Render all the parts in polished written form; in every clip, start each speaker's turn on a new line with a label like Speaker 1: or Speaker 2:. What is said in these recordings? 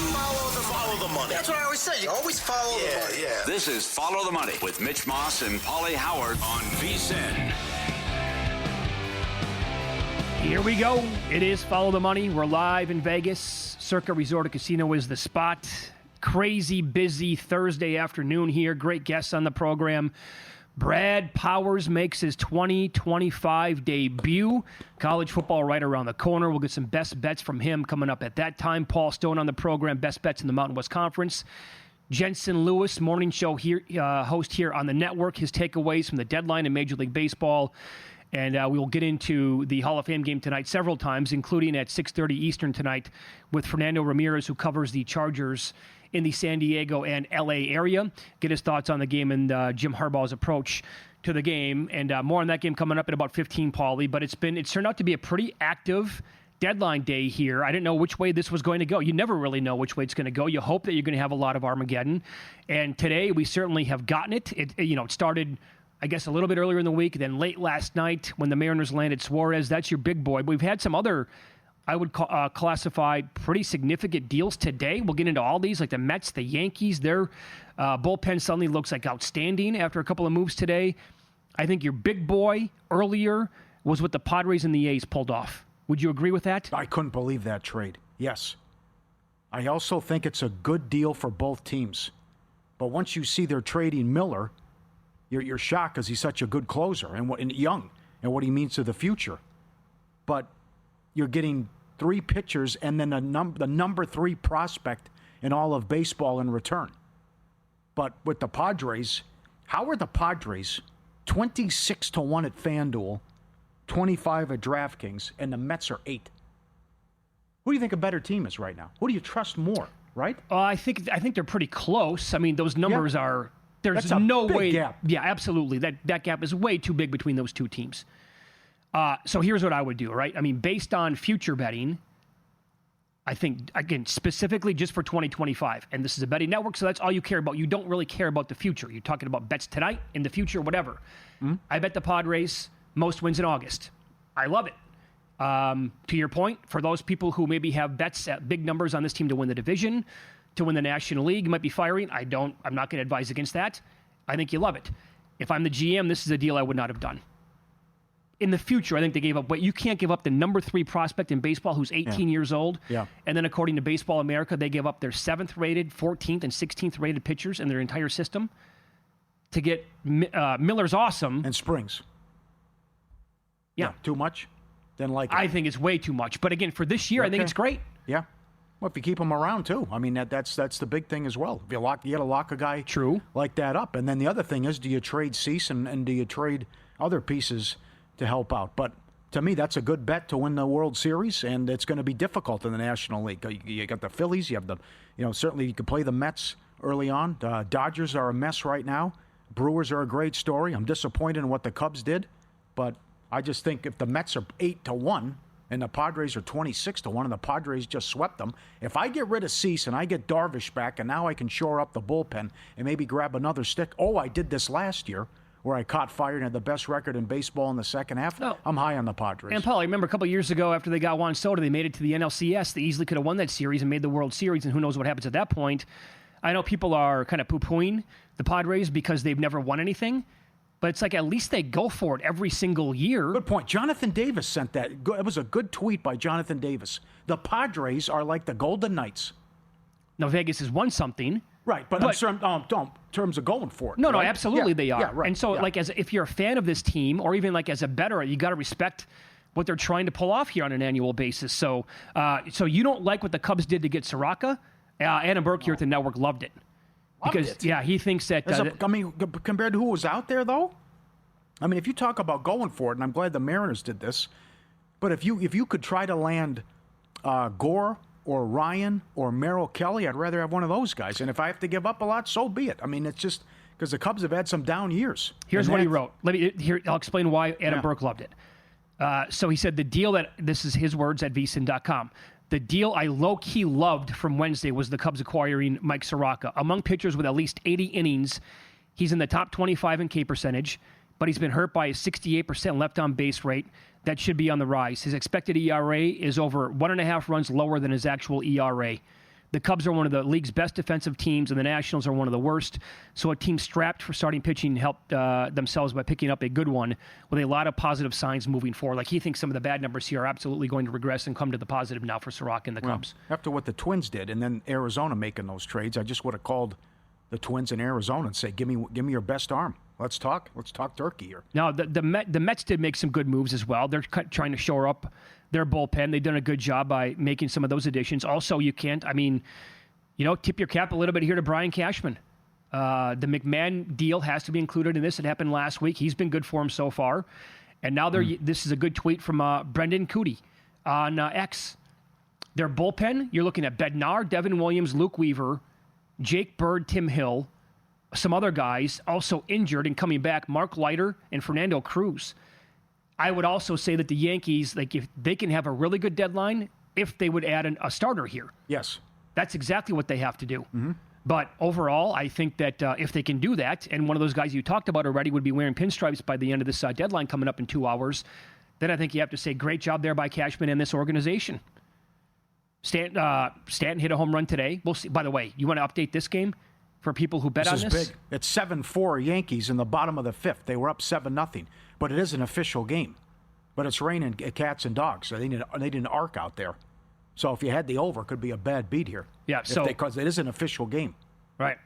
Speaker 1: Follow the money. That's what I always say. You always follow the money. Yeah.
Speaker 2: This is Follow the Money with Mitch Moss and Pauly Howard on VSiN.
Speaker 3: Here we go. It is Follow the Money. We're live in Vegas. Circa Resort and Casino is the spot. Crazy busy Thursday afternoon here. Great guests on the program. Brad Powers makes his 2025 debut. College football right around the corner. We'll get some best bets from him coming up at that time. Paul Stone on the program, best bets in the Mountain West Conference. Jensen Lewis, morning show here, host here on the network. His takeaways from the deadline in Major League Baseball. And we will get into the Hall of Fame game tonight several times, including at 6:30 Eastern tonight with Fernando Ramirez, who covers the Chargers in the San Diego and L.A. area. Get his thoughts on the game and Jim Harbaugh's approach to the game. And more on that game coming up at about 15, Pauly. But it's turned out to be a pretty active deadline day here. I didn't know which way this was going to go. You never really know which way it's going to go. You hope that you're going to have a lot of Armageddon. And today we certainly have gotten it. It started, I guess, a little bit earlier in the week, then late last night when the Mariners landed Suarez. That's your big boy. But we've had some other, I would classify, pretty significant deals today. We'll get into all these, like the Mets, the Yankees. Their bullpen suddenly looks like outstanding after a couple of moves today. I think your big boy earlier was what the Padres and the A's pulled off. Would you agree with that?
Speaker 4: I couldn't believe that trade. Yes. I also think it's a good deal for both teams. But once you see they're trading Miller, you're shocked because he's such a good closer and young and what he means to the future. But you're getting three pitchers and then the number 3 prospect in all of baseball in return. But with the Padres, how are the Padres 26-1 at FanDuel, 25 at DraftKings, and the Mets are 8? Who do you think a better team is right now? Who do you trust more, right?
Speaker 3: I think they're pretty close. I mean, those numbers are... There's
Speaker 4: That's a
Speaker 3: no
Speaker 4: big
Speaker 3: way.
Speaker 4: Gap.
Speaker 3: Yeah, absolutely. That gap is way too big between those two teams. So here's what I would do, right? I mean, based on future betting, I think, again, specifically just for 2025, and this is a betting network, so that's all you care about. You don't really care about the future. You're talking about bets tonight, in the future, whatever. Mm-hmm. I bet the Padres most wins in August. I love it. To your point, for those people who maybe have bets at big numbers on this team to win the division, to win the National League, you might be firing. I'm not going to advise against that. I think you love it. If I'm the GM, this is a deal I would not have done. In the future, I think they gave up. But you can't give up the number 3 prospect in baseball who's 18 years old. Yeah. And then according to Baseball America, they gave up their 7th rated, 14th, and 16th rated pitchers in their entire system to get Miller's awesome.
Speaker 4: And Springs. Yeah. Too much? Didn't like it.
Speaker 3: I think it's way too much. But again, for this year, I think it's great.
Speaker 4: Yeah. Well, if you keep him around, too. I mean, that's the big thing as well. If you got to lock a guy like that up. And then the other thing is, do you trade Cease and do you trade other pieces to help out? But to me, that's a good bet to win the World Series, and it's going to be difficult in the National League. You got the Phillies. You have certainly you could play the Mets early on. Dodgers are a mess right now. Brewers are a great story. I'm disappointed in what the Cubs did, but I just think if the Mets are 8-1, and the Padres are 26-1, and the Padres just swept them. If I get rid of Cease and I get Darvish back, and now I can shore up the bullpen and maybe grab another stick. Oh, I did this last year where I caught fire and had the best record in baseball in the second half. No. I'm high on the Padres.
Speaker 3: And Paul, I remember a couple of years ago after they got Juan Soto, they made it to the NLCS. They easily could have won that series and made the World Series, and who knows what happens at that point. I know people are kind of poo-pooing the Padres because they've never won anything. But it's like at least they go for it every single year.
Speaker 4: Good point. Jonathan Davis sent that. It was a good tweet by Jonathan Davis. The Padres are like the Golden Knights.
Speaker 3: Now, Vegas has won something.
Speaker 4: Right, but in terms of going for it.
Speaker 3: No,
Speaker 4: right?
Speaker 3: no, absolutely they are.
Speaker 4: Yeah, right.
Speaker 3: And so, if you're a fan of this team, or even like as a bettor, you got to respect what they're trying to pull off here on an annual basis. So you don't like what the Cubs did to get Soraka? Adam Burke here at the network loved it. He thinks that...
Speaker 4: compared to who was out there, though? I mean, if you talk about going for it, and I'm glad the Mariners did this, but if you could try to land Gore or Ryan or Merrill Kelly, I'd rather have one of those guys. And if I have to give up a lot, so be it. I mean, it's just because the Cubs have had some down years.
Speaker 3: Here's what he wrote. I'll explain why Adam Burke loved it. So he said, this is his words at VSiN.com. The deal I low-key loved from Wednesday was the Cubs acquiring Mike Soraka. Among pitchers with at least 80 innings, he's in the top 25 in K percentage, but he's been hurt by a 68% left-on base rate. That should be on the rise. His expected ERA is over 1.5 runs lower than his actual ERA. The Cubs are one of the league's best defensive teams, and the Nationals are one of the worst. So a team strapped for starting pitching helped themselves by picking up a good one with a lot of positive signs moving forward. Like, he thinks some of the bad numbers here are absolutely going to regress and come to the positive now for Soroka and the Cubs.
Speaker 4: After what the Twins did, and then Arizona making those trades, I just would have called the Twins in Arizona and say, give me your best arm. Let's talk turkey here.
Speaker 3: Now, the Mets did make some good moves as well. They're trying to shore up their bullpen. They've done a good job by making some of those additions. Also, tip your cap a little bit here to Brian Cashman. The McMahon deal has to be included in this. It happened last week. He's been good for him so far. And now this is a good tweet from Brendan Cootie on X. Their bullpen, you're looking at Bednar, Devin Williams, Luke Weaver, Jake Bird, Tim Hill, some other guys also injured and coming back, Mark Leiter and Fernando Cruz. I would also say that the Yankees, if they can have a really good deadline, if they would add a starter here.
Speaker 4: Yes.
Speaker 3: That's exactly what they have to do.
Speaker 4: Mm-hmm.
Speaker 3: But overall, I think that if they can do that, and one of those guys you talked about already would be wearing pinstripes by the end of this deadline coming up in 2 hours, then I think you have to say great job there by Cashman and this organization. Stanton hit a home run today. We'll see. By the way, you want to update this game for people who bet on this?
Speaker 4: This is big. It's 7-4 Yankees in the bottom of the 5th. They were up 7-0. But it is an official game. But it's raining cats and dogs, so they need an arc out there. So if you had the over, it could be a bad beat here.
Speaker 3: Yeah,
Speaker 4: because it is an official game.
Speaker 3: Right.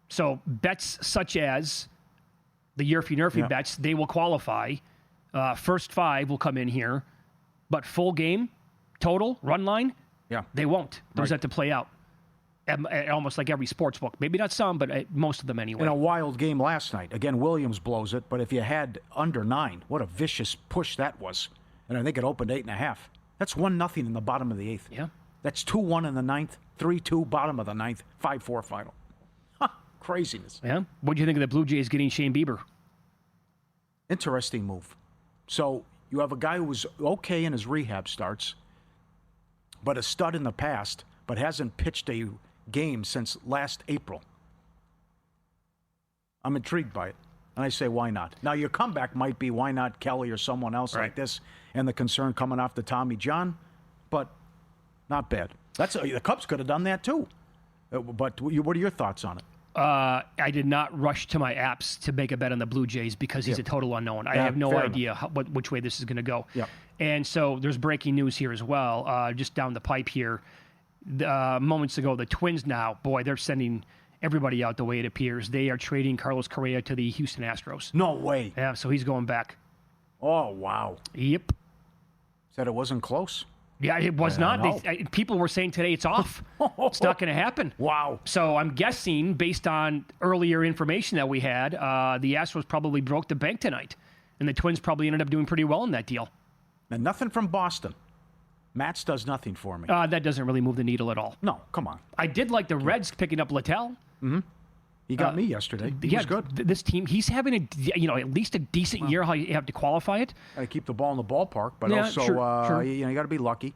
Speaker 3: So bets such as the Yerfy bets, they will qualify. First 5 will come in here. But full game, total, run line, they won't. Those have to play out. Almost like every sports book. Maybe not some, but most of them anyway.
Speaker 4: In a wild game last night. Again, Williams blows it, but if you had under 9, what a vicious push that was. And I think it opened 8.5. That's 1-0 in the bottom of the 8th.
Speaker 3: Yeah.
Speaker 4: That's 2-1 in the 9th, 3-2 bottom of the 9th, 5-4 final. Craziness.
Speaker 3: Yeah. What do you think of the Blue Jays getting Shane Bieber?
Speaker 4: Interesting move. So you have a guy who was okay in his rehab starts, but a stud in the past, but hasn't pitched a game since last April. I'm intrigued by it. And I say, why not? Now, your comeback might be, why not Kelly or someone else like this, and the concern coming off the Tommy John, but not bad. The Cubs could have done that too. But what are your thoughts on it?
Speaker 3: I did not rush to my apps to make a bet on the Blue Jays because he's a total unknown. I have no idea which way this is going to go.
Speaker 4: Yeah.
Speaker 3: And so there's breaking news here as well, just down the pipe here. Moments ago, the Twins now, boy, they're sending everybody out the way it appears. They are trading Carlos Correa to the Houston Astros.
Speaker 4: No way.
Speaker 3: Yeah, so he's going back.
Speaker 4: Oh, wow.
Speaker 3: Yep.
Speaker 4: Said it wasn't close?
Speaker 3: Yeah, it was not. People were saying today it's off. It's not going to happen.
Speaker 4: Wow.
Speaker 3: So I'm guessing, based on earlier information that we had, the Astros probably broke the bank tonight. And the Twins probably ended up doing pretty well in that deal.
Speaker 4: And nothing from Boston. Matz does nothing for me.
Speaker 3: That doesn't really move the needle at all.
Speaker 4: No, come on.
Speaker 3: I did like the Reds picking up Littell.
Speaker 4: Mm-hmm. He got me yesterday. He was good.
Speaker 3: This team, he's having at least a decent year. How you have to qualify it.
Speaker 4: Got to keep the ball in the ballpark, but also
Speaker 3: sure.
Speaker 4: you got to be lucky.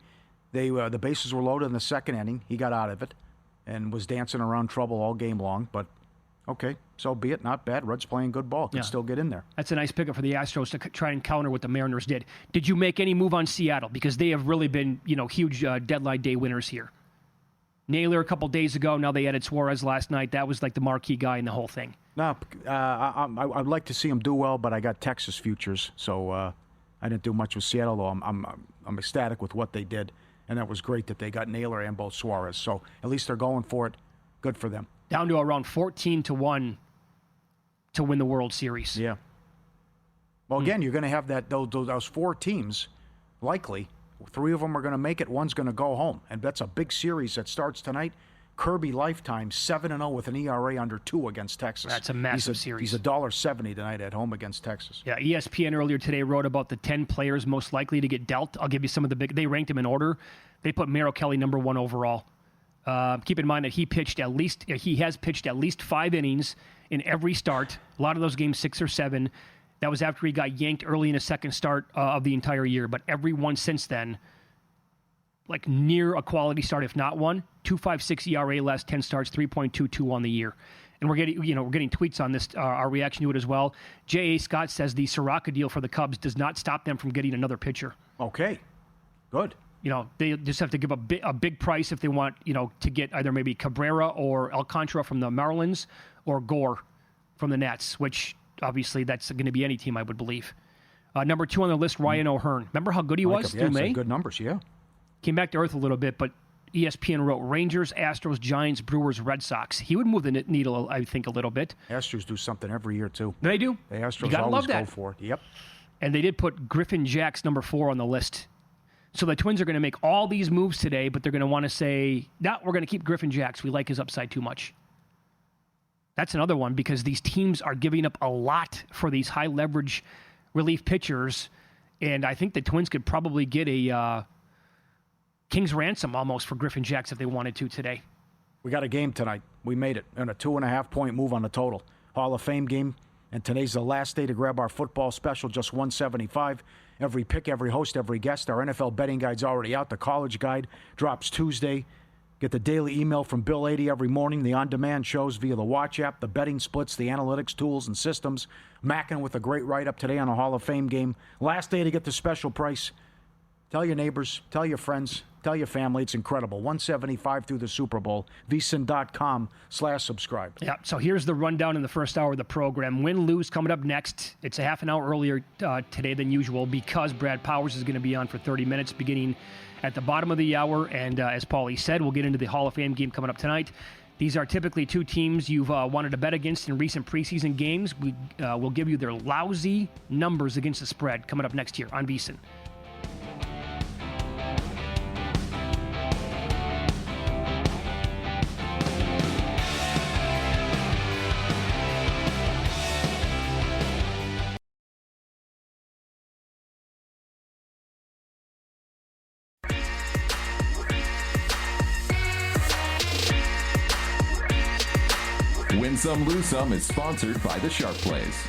Speaker 4: The bases were loaded in the second inning. He got out of it and was dancing around trouble all game long. But okay, so be it. Not bad. Reds playing good ball. Can still get in there. That's
Speaker 3: a nice pickup for the Astros to try and counter what the Mariners did. Did you make any move on Seattle? Because they have really been, huge deadline day winners here. Naylor a couple days ago. Now they added Suarez last night. That was like the marquee guy in the whole thing.
Speaker 4: No, I'd like to see him do well, but I got Texas futures, so I didn't do much with Seattle. Though I'm ecstatic with what they did, and that was great that they got Naylor and both Suarez. So at least they're going for it. Good for them.
Speaker 3: Down to around 14-1 to win the World Series.
Speaker 4: Yeah. Well, again, you're going to have those 4 teams, likely. 3 of them are going to make it. 1's going to go home. And that's a big series that starts tonight. Kirby Lifetime, 7-0 with an ERA under 2 against Texas.
Speaker 3: That's a massive series.
Speaker 4: He's $1.70 tonight at home against Texas.
Speaker 3: Yeah, ESPN earlier today wrote about the 10 players most likely to get dealt. I'll give you some of the big. They ranked him in order. They put Merrill Kelly number 1 overall. Keep in mind that he has pitched at least 5 innings in every start. A lot of those games 6 or 7. That was after he got yanked early in his second start of the entire year. But every one since then, like near a quality start, if not one. 2.56 ERA last 10 starts, 3.22 on the year. And we're getting tweets on this, our reaction to it as well. J.A. Scott says the Soroka deal for the Cubs does not stop them from getting another pitcher.
Speaker 4: Okay, good.
Speaker 3: They just have to give a big price if they want, to get either maybe Cabrera or Alcantara from the Marlins or Gore from the Nats, which obviously that's going to be any team, I would believe. Number 2 on the list, Ryan O'Hearn. Remember how good he was through May?
Speaker 4: Good numbers, yeah.
Speaker 3: Came back to earth a little bit, but ESPN wrote Rangers, Astros, Giants, Brewers, Red Sox. He would move the needle, I think, a little bit.
Speaker 4: Astros do something every year, too.
Speaker 3: They do.
Speaker 4: The Astros always go for it. Yep.
Speaker 3: And they did put Griffin Jax, number 4, on the list. So the Twins are going to make all these moves today, but they're going to want to say, no, we're going to keep Griffin Jax. We like his upside too much. That's another one because these teams are giving up a lot for these high-leverage relief pitchers, and I think the Twins could probably get a king's ransom almost for Griffin Jax if they wanted to today.
Speaker 4: We got a game tonight. We made it, and a 2.5-point move on the total. Hall of Fame game, and today's the last day to grab our football special, just $175. Every pick, every host, every guest. Our NFL betting guide's already out. The college guide drops Tuesday. Get the daily email from Bill 80 every morning, the on-demand shows via the Watch app, the betting splits, the analytics tools and systems. Mackin with a great write-up today on a Hall of Fame game. Last day to get the special price. Tell your neighbors, tell your friends, tell your family. It's incredible. $175 through the Super Bowl. VSiN.com/subscribe.
Speaker 3: Yeah, so here's the rundown in the first hour of the program. Win-lose coming up next. It's a half an hour earlier today than usual because Brad Powers is going to be on for 30 minutes beginning at the bottom of the hour. And as Pauly said, we'll get into the Hall of Fame game coming up tonight. These are typically two teams you've wanted to bet against in recent preseason games. We'll give you their lousy numbers against the spread coming up next year on VSiN.
Speaker 5: Win Some, Lose Some is sponsored by the Sharp Plays.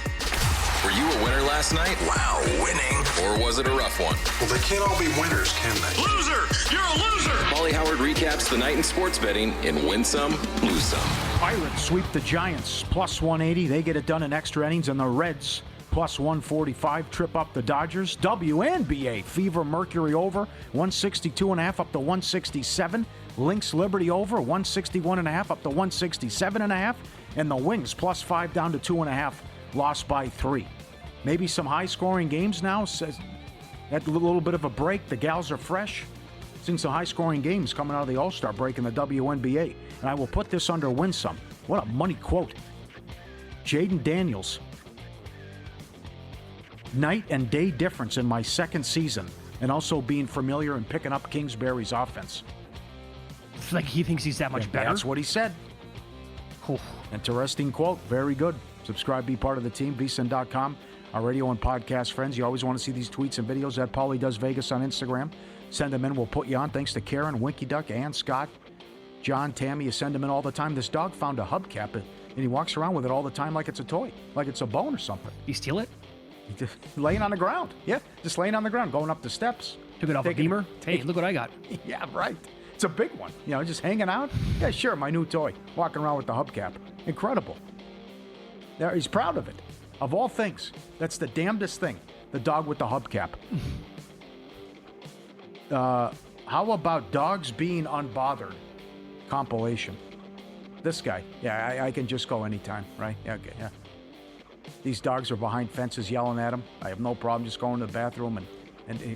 Speaker 6: Were you a winner last night? Wow, winning. Or was it a rough one?
Speaker 1: Well, they can't all be winners, can they?
Speaker 6: Loser! You're a loser! Pauly Howard recaps the night in sports betting in Win Some, Lose Some.
Speaker 4: Pirates sweep the Giants, plus 180. They get it done in extra innings, and the Reds, plus 145, trip up the Dodgers. WNBA, Fever Mercury over, 162.5 up to 167. Lynx Liberty over, 161.5 up to 167.5. And the Wings, plus 5 down to 2.5, lost by 3. Maybe some high-scoring games now. Says that little bit of a break. The gals are fresh. Seeing some high-scoring games coming out of the All-Star break in the WNBA. And I will put this under Win Some. What a money quote. Jaden Daniels. Night and day difference in my second season, and also being familiar and picking up Kingsbury's offense.
Speaker 3: It's like he thinks he's that much better.
Speaker 4: That's what he said.
Speaker 3: Oh.
Speaker 4: Interesting quote. Very good. Subscribe, be part of the team. VSiN.com. Our radio and podcast friends. You always want to see these tweets and videos at Pauly Does Vegas on Instagram. Send them in. We'll put you on. Thanks to Karen, Winky Duck, Ann, Scott, John, Tammy. You send them in all the time. This dog found a hubcap, and he walks around with it all the time like it's a toy, like it's a bone or something.
Speaker 3: You steal it?
Speaker 4: Just laying on the ground. Yeah, just laying on the ground, going up the steps.
Speaker 3: Took it off a Beamer? Hey, look what I got.
Speaker 4: Yeah, right. It's a big one. Just hanging out. Yeah, sure, my new toy. Walking around with the hubcap. Incredible. There, he's proud of it. Of all things, that's the damnedest thing. The dog with the hubcap. How about dogs being unbothered? Compilation. This guy. Yeah, I can just go anytime, right? Yeah, okay, yeah. These dogs are behind fences yelling at him. I have no problem just going to the bathroom and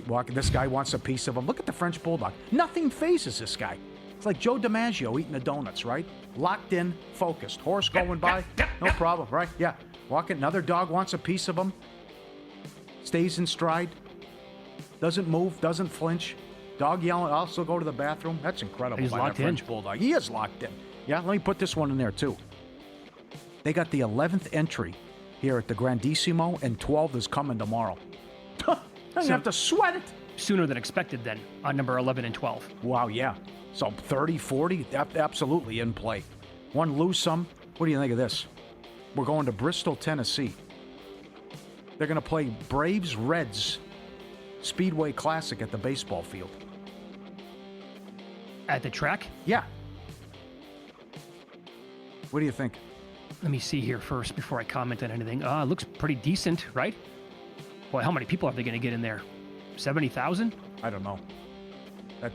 Speaker 4: walking. This guy wants a piece of him. Look at the French Bulldog. Nothing phases this guy. It's like Joe DiMaggio eating the donuts, right? Locked in, focused. Horse going by, no problem, right? Yeah. Walking. Another dog wants a piece of him. Stays in stride. Doesn't move, doesn't flinch. Dog yelling, also go to the bathroom. That's incredible.
Speaker 3: He's locked in.
Speaker 4: French Bulldog. He is locked in. Yeah, let me put this one in there, too. They got the 11th entry here at the Grandissimo, and 12 is coming tomorrow. Doesn't have to sweat it.
Speaker 3: Sooner than expected, then, on number 11 and 12.
Speaker 4: Wow, yeah. So 30, 40, absolutely in play. One lose some. What do you think of this? We're going to Bristol, Tennessee. They're going to play Braves Reds Speedway Classic at the baseball field.
Speaker 3: At the track?
Speaker 4: Yeah. What do you think?
Speaker 3: Let me see here first before I comment on anything. It looks pretty decent, right? Boy, how many people are they going to get in there? 70,000?
Speaker 4: I don't know. At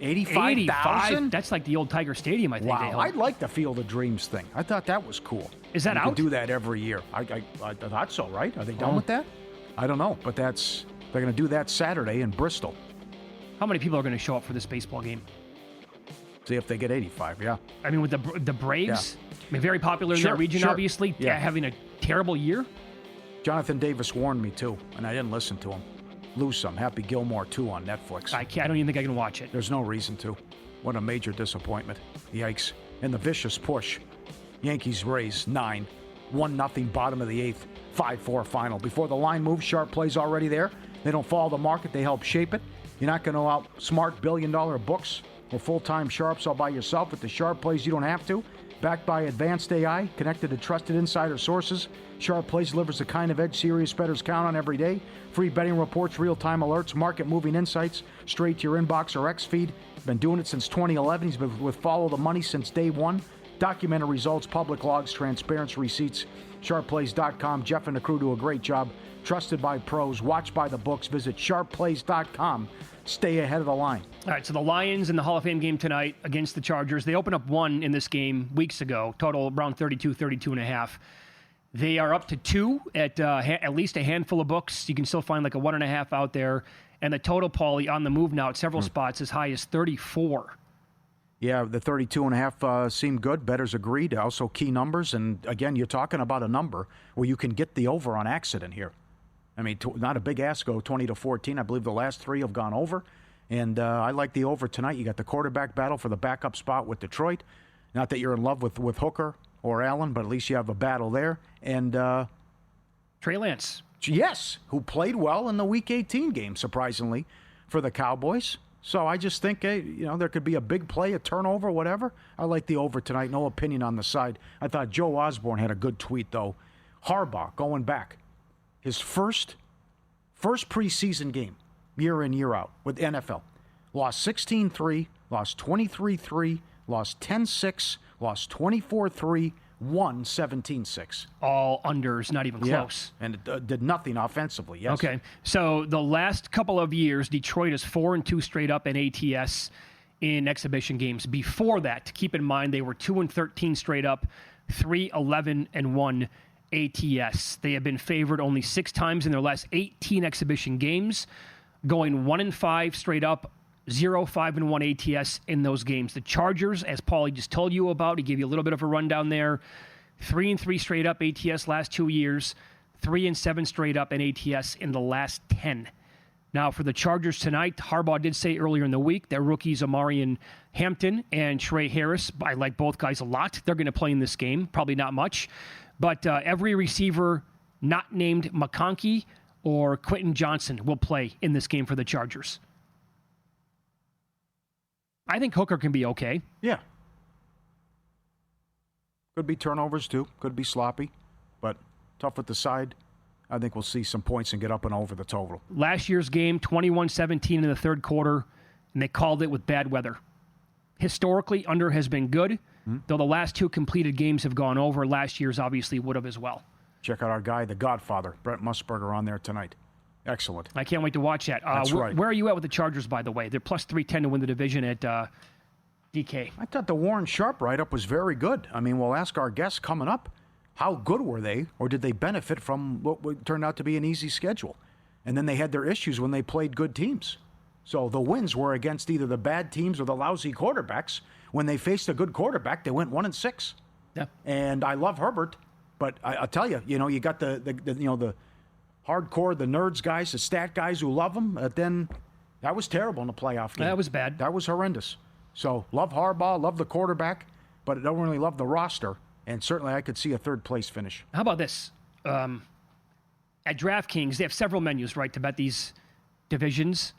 Speaker 4: 85,000?
Speaker 3: That's like the old Tiger Stadium, I think. They
Speaker 4: Wow,
Speaker 3: held.
Speaker 4: I'd like the Field of Dreams thing. I thought that was cool.
Speaker 3: Is that
Speaker 4: you
Speaker 3: out?
Speaker 4: could do that every year. I thought so, right? Are they done with that? I don't know, but they're going to do that Saturday in Bristol.
Speaker 3: How many people are going to show up for this baseball game?
Speaker 4: See if they get 85, yeah.
Speaker 3: I mean, with the Braves, I mean, very popular in
Speaker 4: Sure,
Speaker 3: that region,
Speaker 4: sure.
Speaker 3: obviously,
Speaker 4: Yeah.
Speaker 3: having a terrible year.
Speaker 4: Jonathan Davis warned me, too, and I didn't listen to him. Lose some. Happy Gilmore 2 on Netflix.
Speaker 3: I don't even think I can watch it.
Speaker 4: There's no reason to. What a major disappointment. Yikes. And the vicious push. Yankees raise 9. 1-0 bottom of the 8th. 5-4 final. Before the line moves, sharp plays already there. They don't follow the market. They help shape it. You're not going to outsmart billion-dollar books or full-time sharps all by yourself. With the sharp plays, you don't have to. Backed by advanced AI, connected to trusted insider sources, Sharp Plays delivers the kind of edge serious bettors count on every day. Free betting reports, real-time alerts, market-moving insights straight to your inbox or X feed. Been doing it since 2011. He's been with Follow the Money since day one. Documented results, public logs, transparency receipts. SharpPlays.com. Jeff and the crew do a great job. Trusted by pros, watched by the books. Visit SharpPlays.com. Stay ahead of the line.
Speaker 3: All right, so the Lions in the Hall of Fame game tonight against the Chargers. They opened up 1 in this game weeks ago, total around 32 and a half. They are up to 2 at least a handful of books. You can still find like a 1.5 out there. And the total, Pauly, on the move now at several spots as high as 34.
Speaker 4: Yeah, the 32.5 seemed good. Bettors agreed. Also key numbers. And again, you're talking about a number where you can get the over on accident here. I mean, not a big ask, go 20-14. I believe the last 3 have gone over. And I like the over tonight. You got the quarterback battle for the backup spot with Detroit. Not that you're in love with Hooker or Allen, but at least you have a battle there. And
Speaker 3: Trey Lance.
Speaker 4: Yes, who played well in the Week 18 game, surprisingly, for the Cowboys. So I just think, there could be a big play, a turnover, whatever. I like the over tonight. No opinion on the side. I thought Joe Osborne had a good tweet, though. Harbaugh, going back, his first preseason game, year in, year out, with NFL. Lost 16-3, lost 23-3, lost 10-6, lost 24-3, won 17-6.
Speaker 3: All unders, not even close.
Speaker 4: Yeah. And it did nothing offensively, yes.
Speaker 3: Okay, so the last couple of years, Detroit is 4-2 straight up in ATS in exhibition games. Before that, keep in mind, they were 2-13 straight up, 3-11-1 ATS. They have been favored only 6 times in their last 18 exhibition games, going 1-5 straight up, 0-5-1 ATS in those games. The Chargers, as Pauly just told you about, he gave you a little bit of a rundown there. 3-3 straight up ATS last 2 years, 3-7 straight up in ATS in the last 10. Now, for the Chargers tonight, Harbaugh did say earlier in the week that rookies Amarian Hampton and Trey Harris, I like both guys a lot. They're going to play in this game, probably not much. But every receiver not named McConkey or Quentin Johnson will play in this game for the Chargers. I think Hooker can be okay.
Speaker 4: Yeah. Could be turnovers, too. Could be sloppy. But tough at the side. I think we'll see some points and get up and over the total.
Speaker 3: Last year's game, 21-17 in the third quarter, and they called it with bad weather. Historically, under has been good, though the last 2 completed games have gone over. Last year's obviously would have as well.
Speaker 4: Check out our guy, the Godfather, Brent Musburger, on there tonight. Excellent.
Speaker 3: I can't wait to watch that.
Speaker 4: That's right.
Speaker 3: Where are you at with the Chargers, by the way? They're plus 310 to win the division at DK.
Speaker 4: I thought the Warren Sharp write-up was very good. I mean, we'll ask our guests coming up, how good were they, or did they benefit from what turned out to be an easy schedule? And then they had their issues when they played good teams. So the wins were against either the bad teams or the lousy quarterbacks. When they faced a good quarterback, they went 1-6.
Speaker 3: Yeah.
Speaker 4: And I love Herbert, but I'll tell you, you got the hardcore, the nerds guys, the stat guys who love him. Then that was terrible in the playoff game.
Speaker 3: That was bad.
Speaker 4: That was horrendous. So love Harbaugh, love the quarterback, but I don't really love the roster. And certainly I could see a third-place finish.
Speaker 3: How about this? At DraftKings, they have several menus, right, to bet these divisions.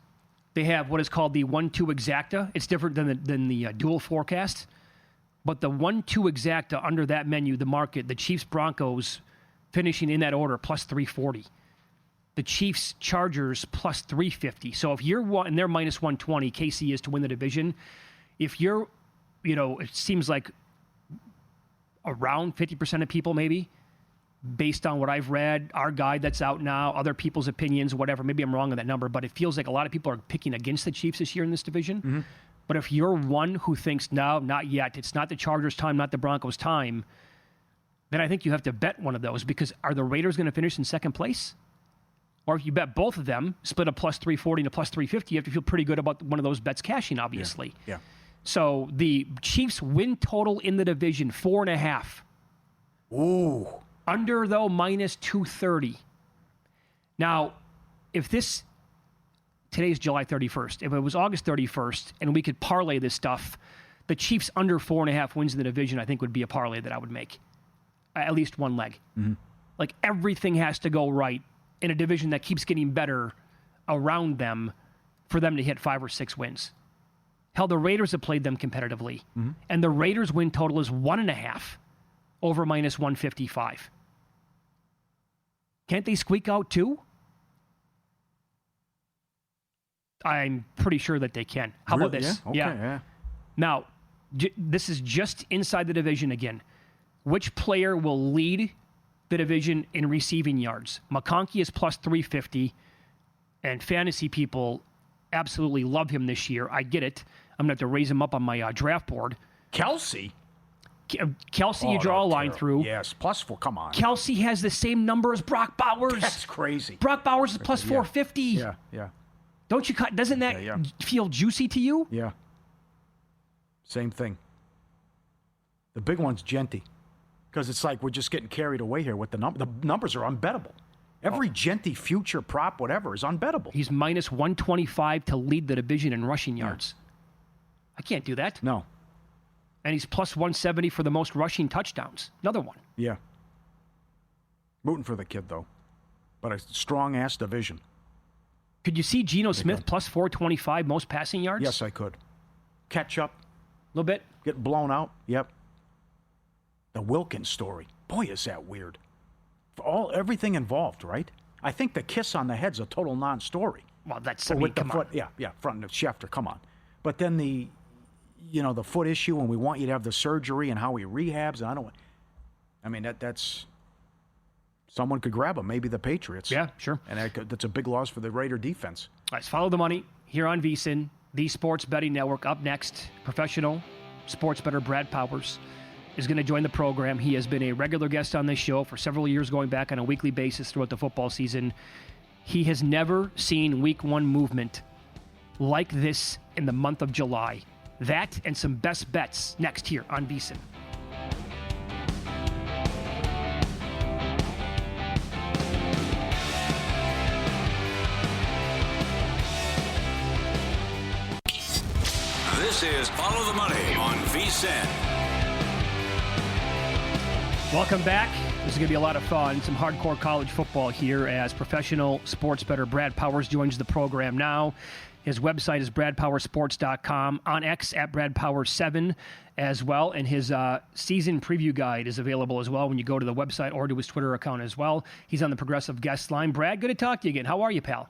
Speaker 3: They have what is called the 1-2 exacta. It's different than the dual forecast. But the 1-2 exacta under that menu, the market, the Chiefs-Broncos finishing in that order, plus 340. The Chiefs-Chargers, plus 350. So if you're and they're minus 120, KC is to win the division. If you're, it seems like around 50% of people maybe based on what I've read, our guide that's out now, other people's opinions, whatever. Maybe I'm wrong on that number, but it feels like a lot of people are picking against the Chiefs this year in this division. Mm-hmm. But if you're one who thinks, no, not yet, it's not the Chargers' time, not the Broncos' time, then I think you have to bet one of those, because are the Raiders going to finish in second place? Or if you bet both of them, split a plus 340 and a plus 350, you have to feel pretty good about one of those bets cashing, obviously.
Speaker 4: Yeah.
Speaker 3: So the Chiefs win total in the division, 4.5.
Speaker 4: Ooh.
Speaker 3: Under, though, minus 230. Now, if today's July 31st. If it was August 31st and we could parlay this stuff, the Chiefs under 4.5 wins in the division, I think, would be a parlay that I would make. At least one leg. Mm-hmm. Like, everything has to go right in a division that keeps getting better around them for them to hit 5 or 6 wins. Hell, the Raiders have played them competitively. Mm-hmm. And the Raiders win total is 1.5 over minus 155. Can't they squeak out 2? I'm pretty sure that they can. How about this?
Speaker 4: Yeah. Okay, yeah.
Speaker 3: Now, this is just inside the division again. Which player will lead the division in receiving yards? McConkey is plus 350, and fantasy people absolutely love him this year. I get it. I'm going to have to raise him up on my draft board.
Speaker 4: Kelsey,
Speaker 3: you draw a line through.
Speaker 4: Yes, plus 4. Come on.
Speaker 3: Kelsey has the same number as Brock Bowers.
Speaker 4: That's crazy.
Speaker 3: Brock Bowers is plus 450.
Speaker 4: Yeah.
Speaker 3: Don't you? Doesn't that feel juicy to you?
Speaker 4: Yeah. Same thing. The big one's Genty, because it's like we're just getting carried away here with the number. The numbers are unbettable. Every Genty future prop, whatever, is unbettable.
Speaker 3: He's minus 125 to lead the division in rushing yards. I can't do that.
Speaker 4: No.
Speaker 3: And he's plus 170 for the most rushing touchdowns. Another one.
Speaker 4: Yeah. Rooting for the kid, though. But a strong-ass division.
Speaker 3: Could you see Geno Smith plus 425 most passing yards?
Speaker 4: Yes, I could. Catch up.
Speaker 3: A little bit.
Speaker 4: Get blown out. Yep. The Wilkins story. Boy, is that weird. Everything involved, right? I think the kiss on the head's a total non-story.
Speaker 3: Well, that's
Speaker 4: with the foot. Yeah, front of Schefter. Come on. But then the foot issue, and we want you to have the surgery and how he rehabs. And that's someone could grab him. Maybe the Patriots.
Speaker 3: Yeah, sure.
Speaker 4: And that's a big loss for the Raider defense.
Speaker 3: Let's follow the money here on VSiN, the Sports Betting Network. Up next, professional sports bettor Brad Powers is going to join the program. He has been a regular guest on this show for several years, going back on a weekly basis throughout the football season. He has never seen Week 1 movement like this in the month of July. That and some best bets next here on VSiN.
Speaker 2: This is Follow the Money on VSiN.
Speaker 3: Welcome back. This is going to be a lot of fun. Some hardcore college football here as professional sports bettor Brad Powers joins the program now. His website is bradpowersports.com, on X at bradpowers7 as well. And his season preview guide is available as well when you go to the website or to his Twitter account as well. He's on the Progressive Guest line. Brad, good to talk to you again. How are you, pal?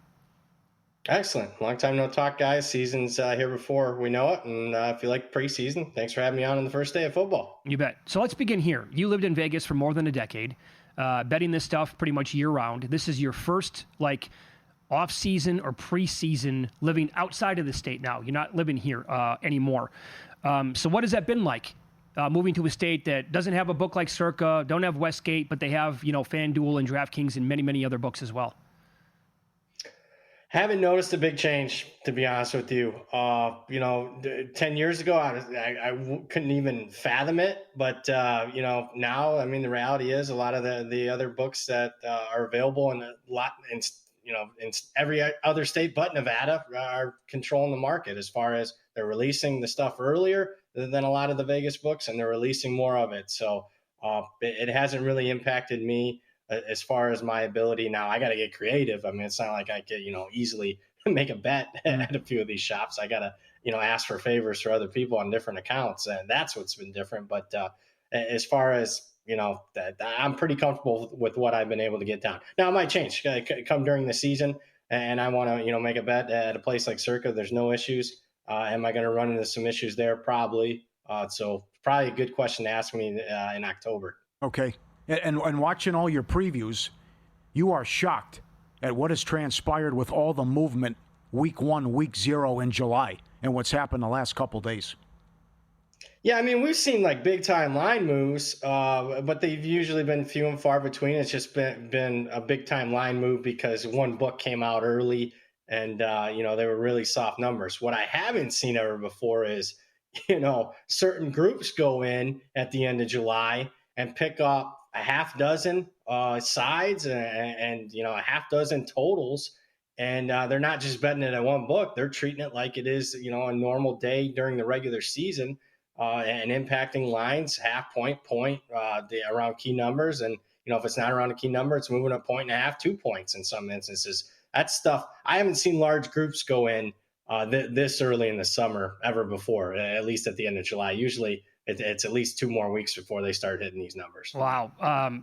Speaker 7: Excellent. Long time no talk, guys. Season's here before we know it. And if you like preseason, thanks for having me on the first day of football.
Speaker 3: You bet. So let's begin here. You lived in Vegas for more than a decade, betting this stuff pretty much year-round. This is your first, off-season or preseason living outside of the state now. You're not living here anymore. So what has that been like, moving to a state that doesn't have a book like Circa, don't have Westgate, but they have, FanDuel and DraftKings and many, many other books as well?
Speaker 7: Haven't noticed a big change, to be honest with you. 10 years ago, I couldn't even fathom it. But, now, the reality is a lot of the other books that are available in every other state but Nevada are controlling the market as far as they're releasing the stuff earlier than a lot of the Vegas books, and they're releasing more of it. So it hasn't really impacted me as far as my ability. Now I got to get creative. It's not like I could, easily make a bet at a few of these shops. I got to, ask for favors for other people on different accounts. And that's what's been different. But as far as, I'm pretty comfortable with what I've been able to get down. Now it might change come during the season and I want to, make a bet at a place like Circa. There's no issues. Am I going to run into some issues there? Probably. So probably a good question to ask me in October.
Speaker 4: Okay. And watching all your previews, you are shocked at what has transpired with all the movement week 1, week 0 in July and what's happened the last couple days.
Speaker 7: Yeah, I mean, we've seen like big time line moves, but they've usually been few and far between. It's just been a big time line move because one book came out early and, they were really soft numbers. What I haven't seen ever before is, certain groups go in at the end of July and pick up a half dozen sides and a half dozen totals. And they're not just betting it at one book. They're treating it like it is, a normal day during the regular season. And impacting lines, half point, around key numbers. And, if it's not around a key number, it's moving a point and a half, 2 points in some instances. That's stuff. I haven't seen large groups go in this early in the summer ever before, at least at the end of July. Usually it's at least 2 more weeks before they start hitting these numbers.
Speaker 3: Wow.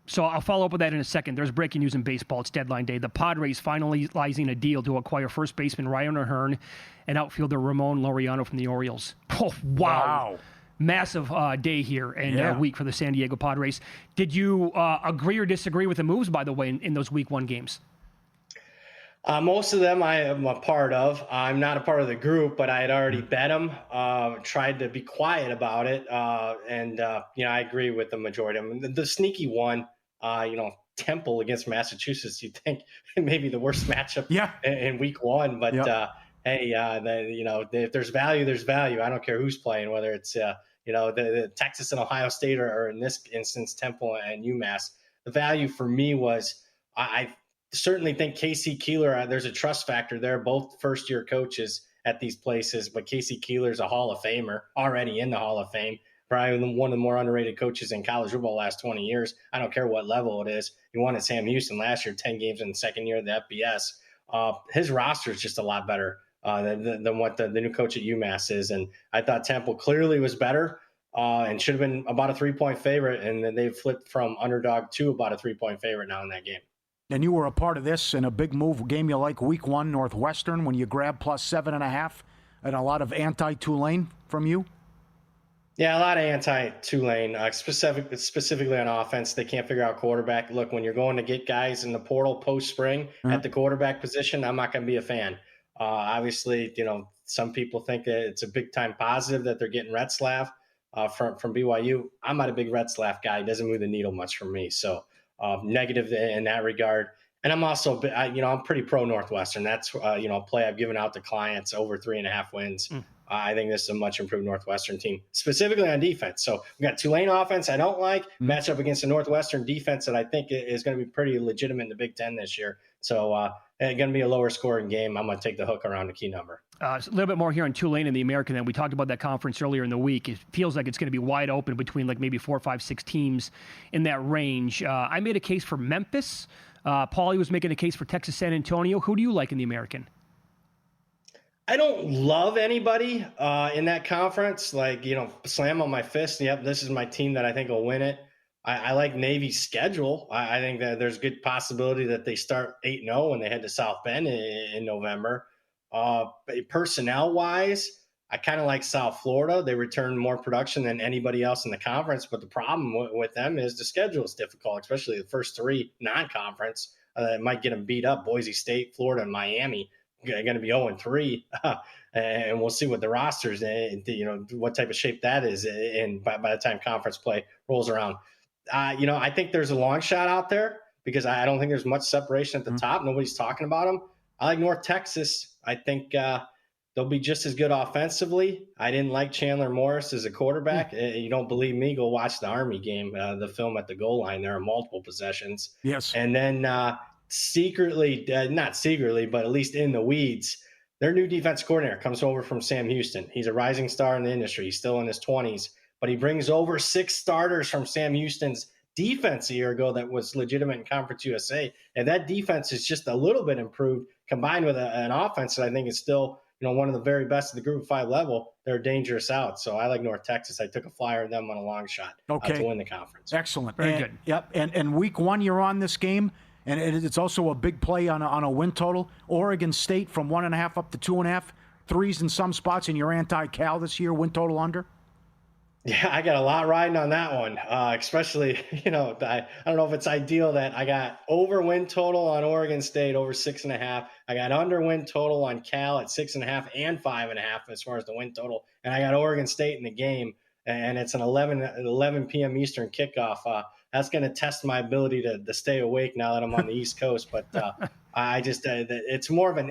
Speaker 3: So I'll follow up with that in a second. There's breaking news in baseball. It's deadline day. The Padres finalizing a deal to acquire first baseman Ryan O'Hearn and outfielder Ramon Laureano from the Orioles. Oh, wow. Massive day here and week for the San Diego Padres. Did you agree or disagree with the moves, by the way, in those week 1 games?
Speaker 7: Most of them I am a part of. I'm not a part of the group, but I had already bet them, tried to be quiet about it. I agree with the majority of them. The sneaky one, Temple against Massachusetts, you'd think maybe the worst matchup in week 1. But, if there's value, there's value. I don't care who's playing, whether it's, the Texas and Ohio State or in this instance, Temple and UMass. The value for me was I certainly think Casey Keeler, there's a trust factor there, both first-year coaches at these places, but Casey Keeler's a Hall of Famer, already in the Hall of Fame, probably one of the more underrated coaches in college football the last 20 years. I don't care what level it is. He won at Sam Houston last year, 10 games in the second year of the FBS. His roster is just a lot better than what the new coach at UMass is, and I thought Temple clearly was better and should have been about a 3-point favorite, and then they've flipped from underdog to about a 3-point favorite now in that game.
Speaker 4: And you were a part of this in a big move, game you like, week 1, Northwestern, when you grabbed plus 7.5, and a lot of anti-Tulane from you?
Speaker 7: Yeah, a lot of anti-Tulane, specifically on offense. They can't figure out quarterback. Look, when you're going to get guys in the portal post-spring at the quarterback position, I'm not going to be a fan. Obviously, some people think that it's a big-time positive that they're getting Retzlaff from BYU. I'm not a big Retzlaff guy. He doesn't move the needle much for me, so negative in that regard. And I'm also, I'm pretty pro Northwestern. That's, a play I've given out to clients over 3.5 wins. I think this is a much improved Northwestern team, specifically on defense. So we got Tulane offense I don't like, match up against a Northwestern defense that I think is going to be pretty legitimate in the Big Ten this year. So it's going to be a lower scoring game. I'm going to take the hook around the key number.
Speaker 3: A little bit more here on Tulane and the American. Then we talked about that conference earlier in the week. It feels like it's going to be wide open between like maybe 4, 5, 6 teams in that range. I made a case for Memphis. Pauly was making a case for Texas San Antonio. Who do you like in the American?
Speaker 7: I don't love anybody in that conference. Like, slam on my fist. Yep, this is my team that I think will win it. I like Navy's schedule. I think that there's a good possibility that they start 8-0 when they head to South Bend in November. Personnel-wise, I kind of like South Florida. They return more production than anybody else in the conference, but the problem with them is the schedule is difficult, especially the first 3 non-conference. It might get them beat up. Boise State, Florida, and Miami are going to be 0-3, and we'll see what the rosters, what type of shape that is by the time conference play rolls around. I think there's a long shot out there because I don't think there's much separation at the top. Nobody's talking about them. I like North Texas. I think they'll be just as good offensively. I didn't like Chandler Morris as a quarterback. You don't believe me? Go watch the Army game, the film at the goal line. There are multiple possessions.
Speaker 4: Yes.
Speaker 7: And then secretly, not secretly, but at least in the weeds, their new defense coordinator comes over from Sam Houston. He's a rising star in the industry. He's still in his 20s, but he brings over 6 starters from Sam Houston's defense a year ago that was legitimate in Conference USA. And that defense is just a little bit improved combined with an offense that I think is still, one of the very best at the Group of 5 level. They're dangerous out. So I like North Texas. I took a flyer on them on a long shot to win the conference.
Speaker 4: Excellent.
Speaker 3: Very good.
Speaker 4: Yep. And week 1, you're on this game. And it's also a big play on a win total. Oregon State from 1.5 up to 2.5. 3s in some spots, and you're anti-Cal this year, win total under?
Speaker 7: Yeah, I got a lot riding on that one. Especially, I don't know if it's ideal that I got over win total on Oregon State over 6.5. I got under win total on Cal at 6.5 and 5.5 as far as the win total. And I got Oregon State in the game, and it's an 11 p.m. Eastern kickoff. That's going to test my ability to stay awake now that I'm on the East Coast. But I just, it's more than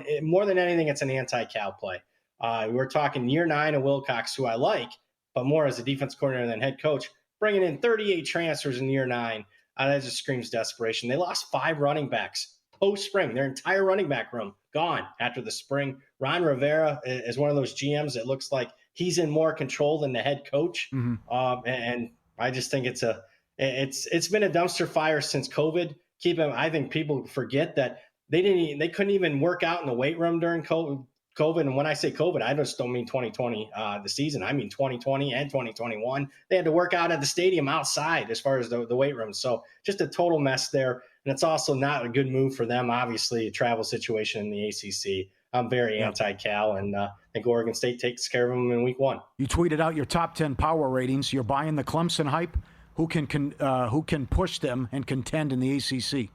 Speaker 7: anything, it's an anti-Cal play. We're talking year 9 of Wilcox, who I like, but more as a defense coordinator than head coach, bringing in 38 transfers in year 9. That just screams desperation. They lost 5 running backs post-spring. Their entire running back room gone after the spring. Ron Rivera is one of those GMs that looks like he's in more control than the head coach. Mm-hmm. And I just think it's been a dumpster fire since COVID. I think people forget that they couldn't even work out in the weight room during COVID. And when I say COVID, I just don't mean 2020, the season. I mean 2020 and 2021. They had to work out at the stadium outside as far as the weight room. So just a total mess there. And it's also not a good move for them, obviously, a travel situation in the ACC. I'm very anti-Cal, and I think Oregon State takes care of them in week 1.
Speaker 4: You tweeted out your top 10 power ratings. You're buying the Clemson hype. Who can push them and contend in the ACC?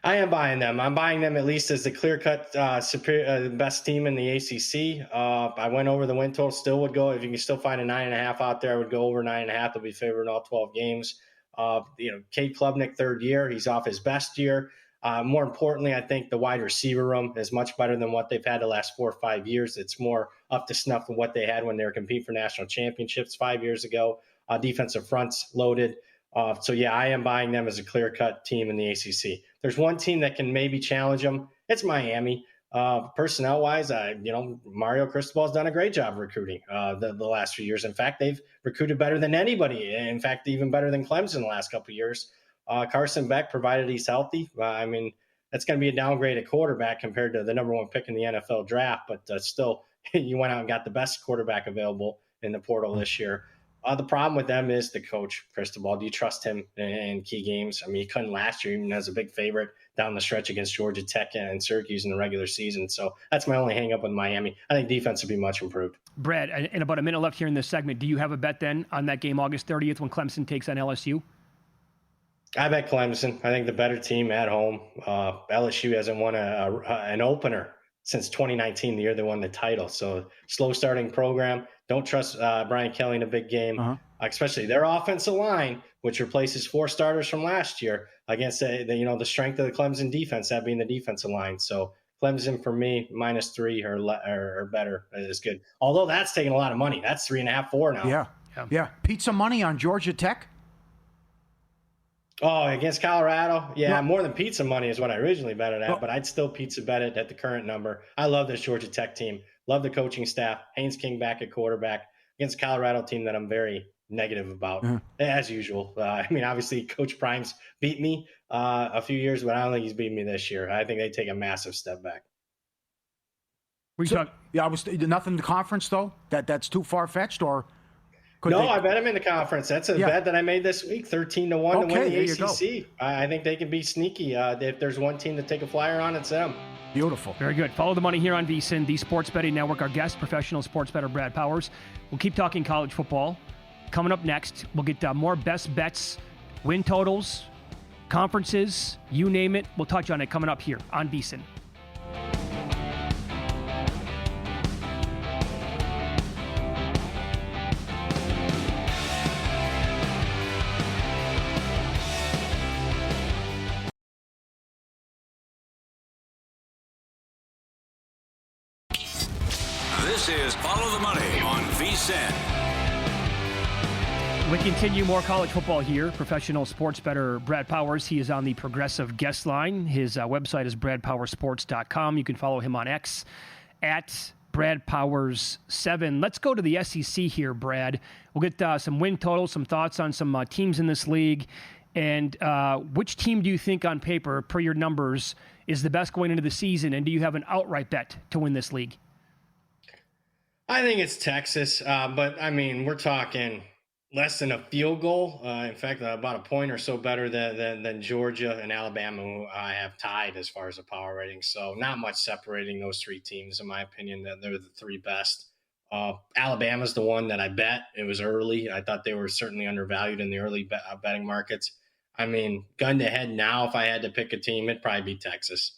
Speaker 7: I am buying them. I'm buying them at least as the clear-cut superior, best team in the ACC. I went over the win total. Still would go if you can still find a 9.5 out there. I would go over 9.5. They'll be favored in all 12 games. Cade Klubnik, third year. He's off his best year. More importantly, I think the wide receiver room is much better than what they've had the last 4 or 5 years. It's more up to snuff than what they had when they were competing for national championships 5 years ago. Defensive fronts loaded. I am buying them as a clear-cut team in the ACC. There's one team that can maybe challenge them. It's Miami. Personnel-wise, Mario Cristobal's done a great job recruiting the last few years. In fact, they've recruited better than anybody. In fact, even better than Clemson the last couple of years. Carson Beck, provided he's healthy. That's going to be a downgrade at quarterback compared to the number 1 pick in the NFL draft. But still, you went out and got the best quarterback available in the portal this year. The problem with them is the coach, Cristobal. Do you trust him in key games? He couldn't last year, even as a big favorite down the stretch against Georgia Tech and Syracuse in the regular season. So that's my only hang up with Miami. I think defense would be much improved.
Speaker 3: Brad, in about a minute left here in this segment, do you have a bet then on that game August 30th when Clemson takes on LSU?
Speaker 7: I bet Clemson. I think the better team at home. LSU hasn't won an opener since 2019, the year they won the title. So slow starting program. Don't trust Brian Kelly in a big game, especially their offensive line, which replaces 4 starters from last year against the strength of the Clemson defense, that being the defensive line. So Clemson for me, -3 or better is good. Although that's taking a lot of money. That's 3.5, 4 now.
Speaker 4: Yeah. Pizza money on Georgia Tech.
Speaker 7: Oh, against Colorado? Yeah, more than pizza money is what I originally bet it at, but I'd still pizza bet it at the current number. I love this Georgia Tech team. Love the coaching staff. Haynes King back at quarterback against a Colorado team that I'm very negative about, as usual. Obviously, Coach Prime's beat me a few years, but I don't think he's beaten me this year. I think they take a massive step back.
Speaker 4: I was nothing in the conference, though? That's too far-fetched, or...
Speaker 7: I bet him in the conference. That's a bet that I made this week, 13-1 to win the ACC. I think they can be sneaky. If there's one team to take a flyer on, it's them.
Speaker 4: Beautiful.
Speaker 3: Very good. Follow the money here on VSiN, the Sports Betting Network. Our guest, professional sports bettor Brad Powers. We'll keep talking college football. Coming up next, we'll get more best bets, win totals, conferences, you name it. We'll touch on it coming up here on VSiN.
Speaker 2: This is Follow the Money on VSiN.
Speaker 3: We continue more college football here. Professional sports bettor Brad Powers. He is on the Progressive guest line. His website is bradpowersports.com. You can follow him on X at BradPowers7. Let's go to the SEC here, Brad. We'll get some win totals, some thoughts on some teams in this league. And which team do you think on paper, per your numbers, is the best going into the season? And do you have an outright bet to win this league?
Speaker 7: I think it's Texas, but we're talking less than a field goal. In fact, about a point or so better than Georgia and Alabama, who I have tied as far as the power rating. So not much separating those 3 teams, in my opinion. They're the 3 best. Alabama's the one that I bet. It was early. I thought they were certainly undervalued in the early betting markets. I mean, gun to head now, if I had to pick a team, it'd probably be Texas.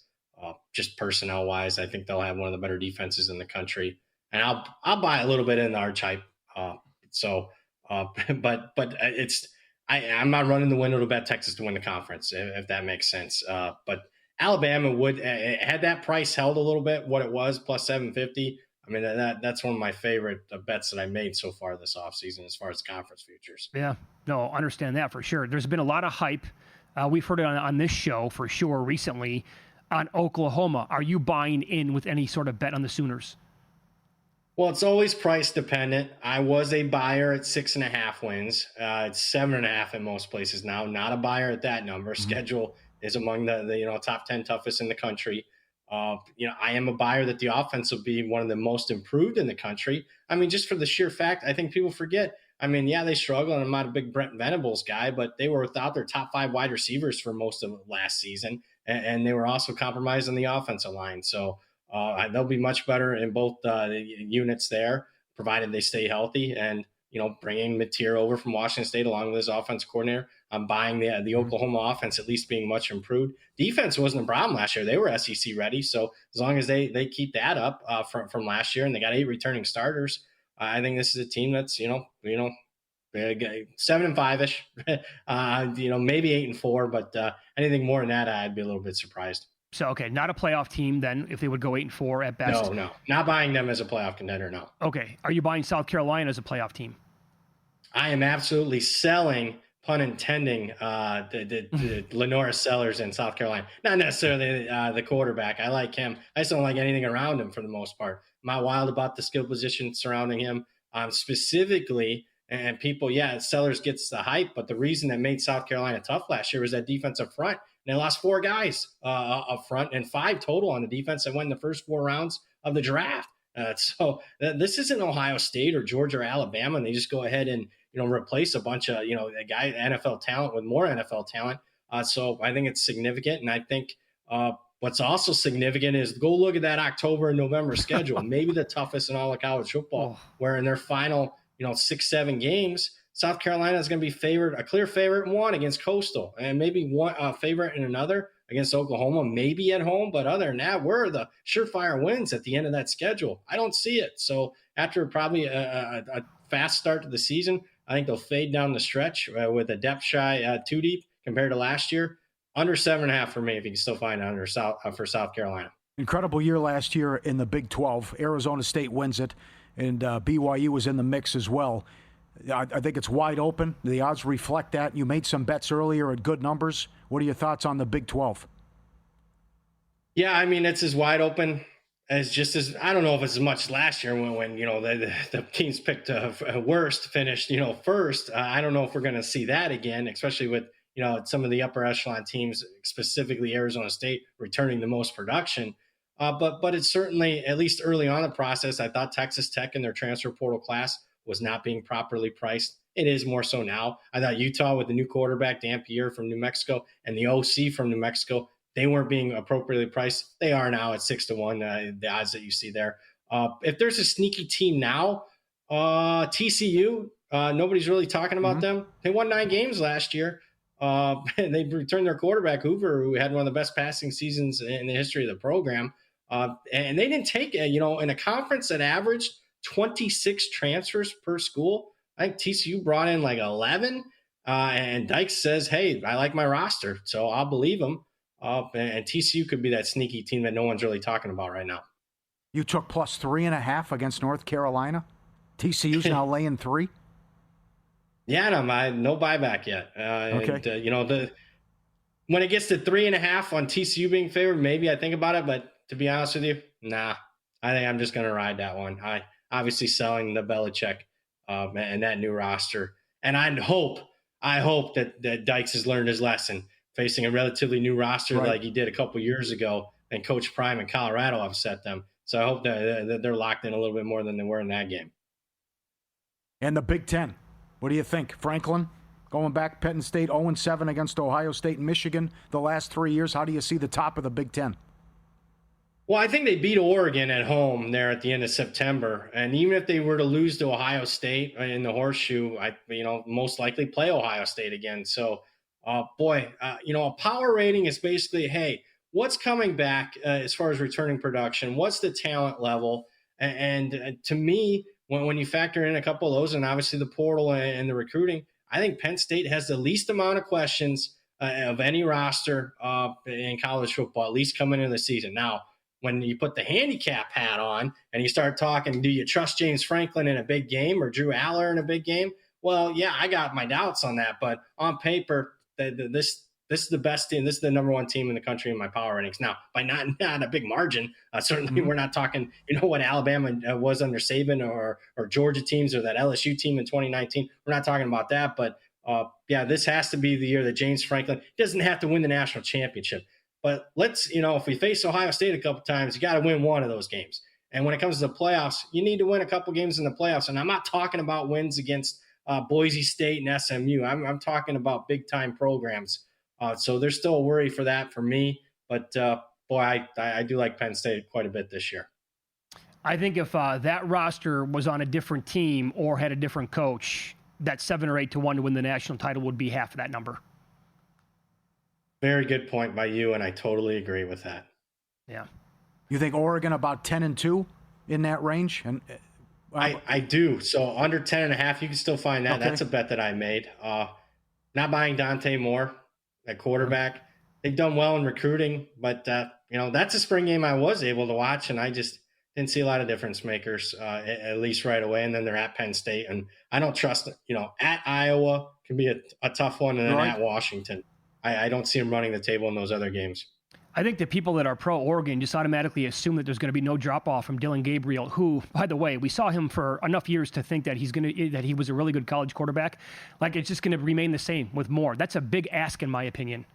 Speaker 7: Just personnel wise, I think they'll have one of the better defenses in the country, and I'll buy a little bit in the arch hype. But I'm not running the window to bet Texas to win the conference, if that makes sense. But Alabama would, had that price held a little bit, what it was, plus 750. I mean, that's one of my favorite bets that I made so far this offseason as far as conference futures.
Speaker 3: Yeah, no, understand that for sure. There's been a lot of hype. We've heard it on this show for sure recently on Oklahoma. Are you buying in with any sort of bet on the Sooners?
Speaker 7: Well, it's always price dependent. I was a buyer at 6.5 wins. It's 7.5 in most places now. Not a buyer at that number. Schedule is among the top 10 toughest in the country. I am a buyer that the offense will be one of the most improved in the country. I mean, just for the sheer fact, I think people forget. I mean, yeah, they struggle, and I'm not a big Brent Venables guy, but they were without their top 5 wide receivers for most of last season, and they were also compromised on the offensive line. So they'll be much better in both units there, provided they stay healthy. And bringing Mateer over from Washington State along with his offense coordinator, I'm buying the Oklahoma offense at least being much improved. Defense wasn't a problem last year. They were SEC ready. So as long as they keep that up from last year, and they got 8 returning starters, I think this is a team that's 7-5-ish, maybe 8-4, but anything more than that, I'd be a little bit surprised.
Speaker 3: So, okay, not a playoff team then if they would go 8-4 at best.
Speaker 7: No, not buying them as a playoff contender, no.
Speaker 3: Okay, are you buying South Carolina as a playoff team?
Speaker 7: I am absolutely selling, pun intending, the Lenora Sellers in South Carolina. Not necessarily the quarterback. I like him. I just don't like anything around him for the most part. I'm not wild about the skill position surrounding him. Specifically, and people, Sellers gets the hype, but the reason that made South Carolina tough last year was that defensive front. And they lost 4 guys up front and 5 total on the defense that went in the first 4 rounds of the draft. So this isn't Ohio State or Georgia or Alabama, and they just go ahead and replace a bunch of NFL talent with more NFL talent. So I think it's significant, and I think what's also significant is go look at that October and November schedule. Maybe the toughest in all of college football, where in their final 6-7 games, South Carolina is going to be a clear favorite in one against Coastal, and maybe one favorite in another against Oklahoma, maybe at home. But other than that, where are the surefire wins at the end of that schedule? I don't see it. So after probably a fast start to the season, I think they'll fade down the stretch with a depth shy 2 deep compared to last year. Under 7.5 for me if you can still find it for South Carolina.
Speaker 4: Incredible year last year in the Big 12. Arizona State wins it, and BYU was in the mix as well. I think it's wide open. The odds reflect that. You made some bets earlier at good numbers. What are your thoughts on the Big 12?
Speaker 7: Yeah, I mean, it's as wide open as I don't know if it's as much last year when the teams picked worst finished, first. I don't know if we're going to see that again, especially with, some of the upper echelon teams, specifically Arizona State, returning the most production. But it's certainly, at least early on in the process, I thought Texas Tech in their transfer portal class was not being properly priced. It is more so now. I thought Utah with the new quarterback, Dan Pierre from New Mexico, and the OC from New Mexico, they weren't being appropriately priced. They are now at 6-1, the odds that you see there. If there's a sneaky team now, TCU, nobody's really talking about them. They won 9 games last year. And they returned their quarterback, Hoover, who had one of the best passing seasons in the history of the program. And they didn't take it, in a conference that averaged 26 transfers per school. I think TCU brought in like 11. And Dykes says, hey, I like my roster, so I'll believe him. And TCU could be that sneaky team that no one's really talking about right now.
Speaker 4: You took plus 3.5 against North Carolina. TCU's now laying 3.
Speaker 7: Yeah, no buyback yet.
Speaker 4: Okay.
Speaker 7: And, when it gets to 3.5 on TCU being favored, maybe I think about it. But to be honest with you, nah. I think I'm just going to ride that one. I obviously selling the Belichick and that new roster. And I hope that Dykes has learned his lesson, facing a relatively new roster like he did a couple years ago, and Coach Prime in Colorado upset them. So I hope that they're locked in a little bit more than they were in that game.
Speaker 4: And the Big Ten. What do you think? Franklin, going back, Penn State 0-7 against Ohio State and Michigan the last 3 years. How do you see the top of the Big Ten?
Speaker 7: Well, I think they beat Oregon at home there at the end of September, and even if they were to lose to Ohio State in the horseshoe, most likely play Ohio State again. So, a power rating is basically, hey, what's coming back as far as returning production? What's the talent level? And to me, when you factor in a couple of those, and obviously the portal and the recruiting, I think Penn State has the least amount of questions of any roster in college football, at least coming into the season. Now, when you put the handicap hat on and you start talking, do you trust James Franklin in a big game or Drew Aller in a big game? Well, yeah, I got my doubts on that. But on paper, this is the best team. This is the number one team in the country in my power ratings. Now, by not a big margin, certainly we're not talking, what Alabama was under Saban or Georgia teams or that LSU team in 2019. We're not talking about that. But, this has to be the year that James Franklin doesn't have to win the national championship. But let's, if we face Ohio State a couple times, you got to win one of those games. And when it comes to the playoffs, you need to win a couple games in the playoffs. And I'm not talking about wins against Boise State and SMU. I'm talking about big-time programs. So there's still a worry for that for me. But, I do like Penn State quite a bit this year.
Speaker 3: I think if that roster was on a different team or had a different coach, that 7 or 8 to 1 to win the national title would be half of that number.
Speaker 7: Very good point by you, and I totally agree with that.
Speaker 3: Yeah.
Speaker 4: You think Oregon about 10-2 in that range? And
Speaker 7: I do. So under 10.5, you can still find that. Okay. That's a bet that I made. Not buying Dante Moore at quarterback. They've done well in recruiting, but that's a spring game I was able to watch, and I just didn't see a lot of difference makers, at least right away. And then they're at Penn State, and I don't trust it. At Iowa can be a tough one, and then at Washington. I don't see them running the table in those other games.
Speaker 3: I think the people that are pro-Oregon just automatically assume that there's going to be no drop-off from Dylan Gabriel, who, by the way, we saw him for enough years to think that that he was a really good college quarterback. Like, it's just going to remain the same with Moore. That's a big ask, in my opinion.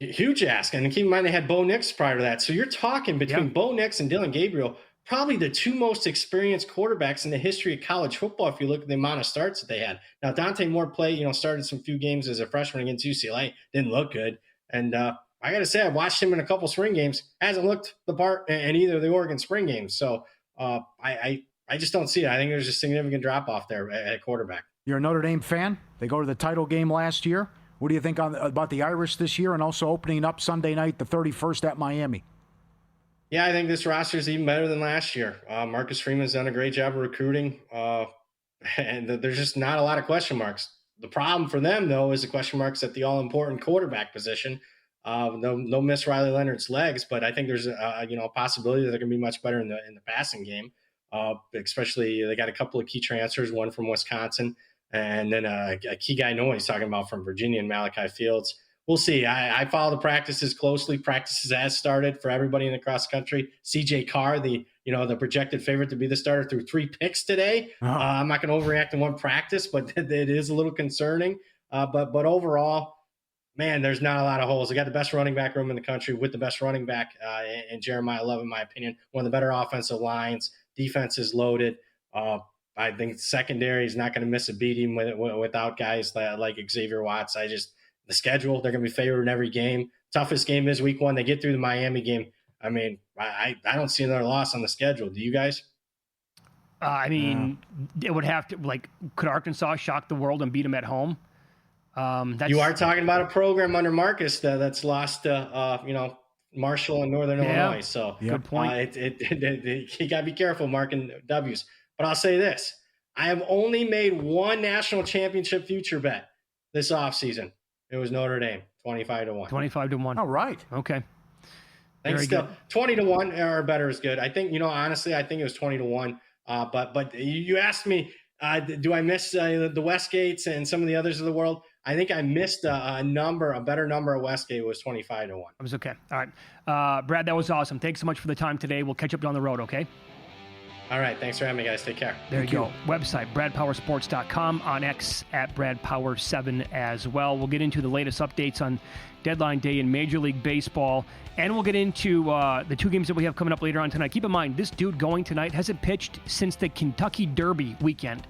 Speaker 7: Huge ask. And keep in mind, they had Bo Nix prior to that. So you're talking between Bo Nix and Dylan Gabriel, probably the two most experienced quarterbacks in the history of college football if you look at the amount of starts that they had. Now, Dante Moore started some few games as a freshman against UCLA. Didn't look good. And I got to say, I watched him in a couple spring games. Hasn't looked the part in either of the Oregon spring games. So I just don't see it. I think there's a significant drop-off there at quarterback.
Speaker 4: You're a Notre Dame fan? They go to the title game last year. What do you think about the Irish this year and also opening up Sunday night, the 31st at Miami?
Speaker 7: Yeah, I think this roster is even better than last year. Marcus Freeman's done a great job of recruiting, and there's just not a lot of question marks. The problem for them, though, is the question marks at the all-important quarterback position. No miss Riley Leonard's legs, but I think there's a possibility that they're going to be much better in the passing game. Especially they got a couple of key transfers, one from Wisconsin, and then a key guy no one's talking about from Virginia and Malachi Fields. We'll see. I follow the practices closely. Practices has started for everybody in the cross country. CJ Carr, the projected favorite to be the starter, threw 3 picks today. I'm not going to overreact in one practice, but it is a little concerning. But overall, man, there's not a lot of holes. They got the best running back room in the country with the best running back in Jeremiah Love, in my opinion. One of the better offensive lines. Defense is loaded. I think secondary is not going to miss a beat even without guys like Xavier Watts. The schedule, they're going to be favored in every game. Toughest game is week 1. They get through the Miami game. I mean, I don't see another loss on the schedule. Do you guys?
Speaker 3: It would have to, could Arkansas shock the world and beat them at home?
Speaker 7: You are talking about a program under Marcus that's lost, Marshall and Northern Illinois. So
Speaker 3: good point.
Speaker 7: You got to be careful marking W's. But I'll say this. I have only made one national championship future bet this offseason. It was Notre Dame, 25-1.
Speaker 3: 25-1.
Speaker 4: All right.
Speaker 3: Okay.
Speaker 7: Thanks. Still, 20-1 or better is good. I think, honestly, I think it was 20-1. But you asked me, do I miss the Westgates and some of the others of the world? I think I missed a better number at Westgate was 25-1.
Speaker 3: It was okay. All right. Brad, that was awesome. Thanks so much for the time today. We'll catch up down the road, okay?
Speaker 7: All right. Thanks for having me, guys. Take care.
Speaker 3: There you go. Website, bradpowersports.com, on X at bradpower7 as well. We'll get into the latest updates on deadline day in Major League Baseball, and we'll get into the 2 games that we have coming up later on tonight. Keep in mind, this dude going tonight hasn't pitched since the Kentucky Derby weekend.